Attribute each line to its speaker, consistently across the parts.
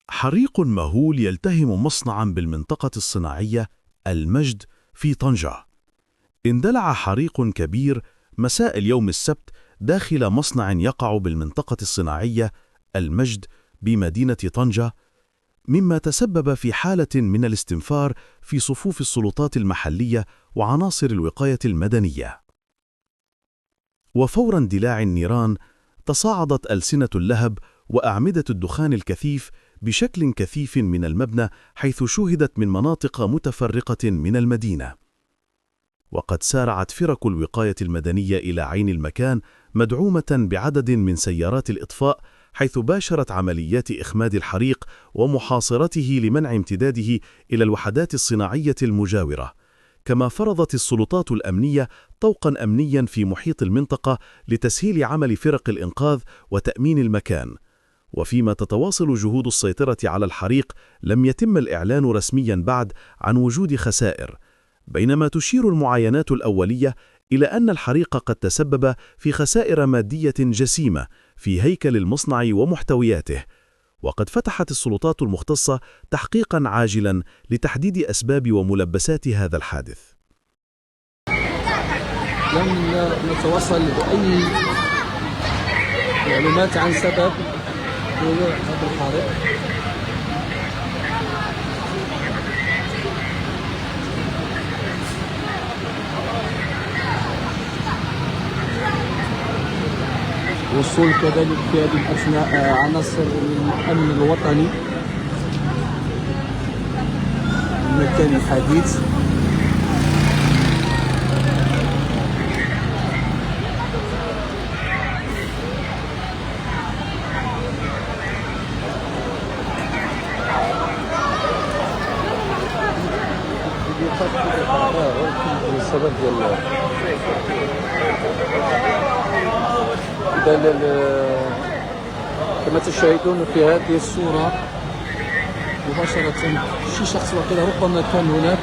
Speaker 1: حريق مهول يلتهم مصنعاً بالمنطقة الصناعية المجد في طنجة. اندلع حريق كبير مساء اليوم السبت داخل مصنع يقع بالمنطقة الصناعية المجد بمدينة طنجة، مما تسبب في حالة من الاستنفار في صفوف السلطات المحلية وعناصر الوقاية المدنية. وفور اندلاع النيران تصاعدت ألسنة اللهب وأعمدة الدخان الكثيف بشكل كثيف من المبنى، حيث شوهدت من مناطق متفرقة من المدينة. وقد سارعت فرق الوقاية المدنية إلى عين المكان مدعومة بعدد من سيارات الإطفاء، حيث باشرت عمليات إخماد الحريق ومحاصرته لمنع امتداده إلى الوحدات الصناعية المجاورة. كما فرضت السلطات الأمنية طوقاً أمنياً في محيط المنطقة لتسهيل عمل فرق الإنقاذ وتأمين المكان. وفيما تتواصل جهود السيطرة على الحريق، لم يتم الإعلان رسمياً بعد عن وجود خسائر، بينما تشير المعاينات الأولية إلى أن الحريق قد تسبب في خسائر مادية جسيمة في هيكل المصنع ومحتوياته. وقد فتحت السلطات المختصة تحقيقاً عاجلاً لتحديد أسباب وملبسات هذا الحادث.
Speaker 2: لم نتوصل بأي معلومات عن سبب هذا الحريق. وصول كذلك في هذه الأثناء عناصر من الأمن الوطني المكان الحديث. السبب ديال كما تشاهدون في هذه الصورة مباشرة شي شخص وقيل ربما كان هناك.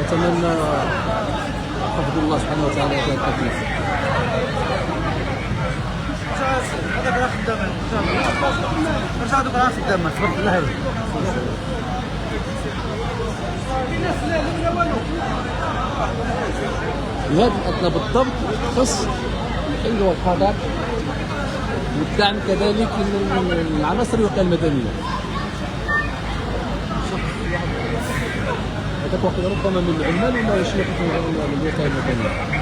Speaker 2: نتمنى حفظ الله سبحانه وتعالى هذا التكليف. هذاك راه خدام هذاك راه خدام تبارك الله. لهذا الأدنى بالضبط خص الحل والقضاء والدعم كذلك من العناصر الوقاية المدنية. هذاك وقت ربما من العمال ولا شي من الوقاية المدنية.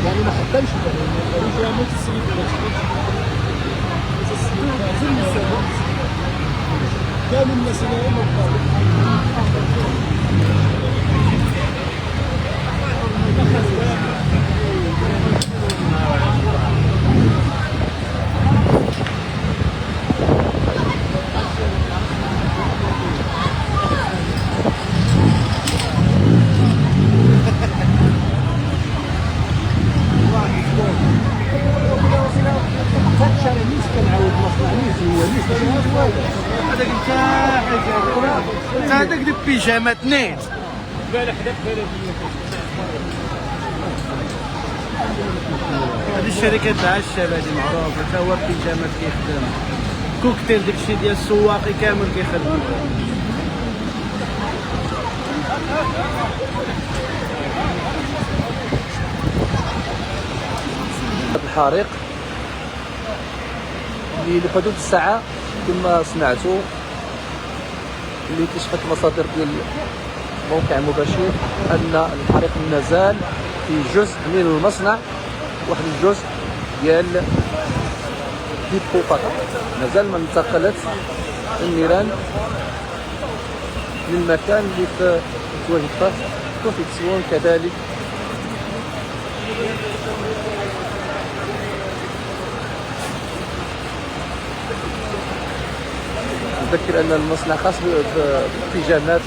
Speaker 2: يعني ما خدامش البيجامات السيد كامل الناس اللي هم
Speaker 3: هذاك انت هذاك ديال بيجامه اثنين هذه الشركه تاع الشباب هذه معروفه حتى هو بيجامات كيخدم كوكتيل داكشي ديال السواقي كامل كيخدم
Speaker 2: الحريق اللي لحدود الساعة كما سمعتوا اللي كشفت المصادر ديال موقع مباشر أن الحريق مازال في جزء من المصنع، واحد الجزء ديال ديبو فقط، مازال ما انتقلت النيران للمكان اللي تواجد فيه كونفيكسيون كذلك. نذكر أن المصنع خاص بالبيجامات.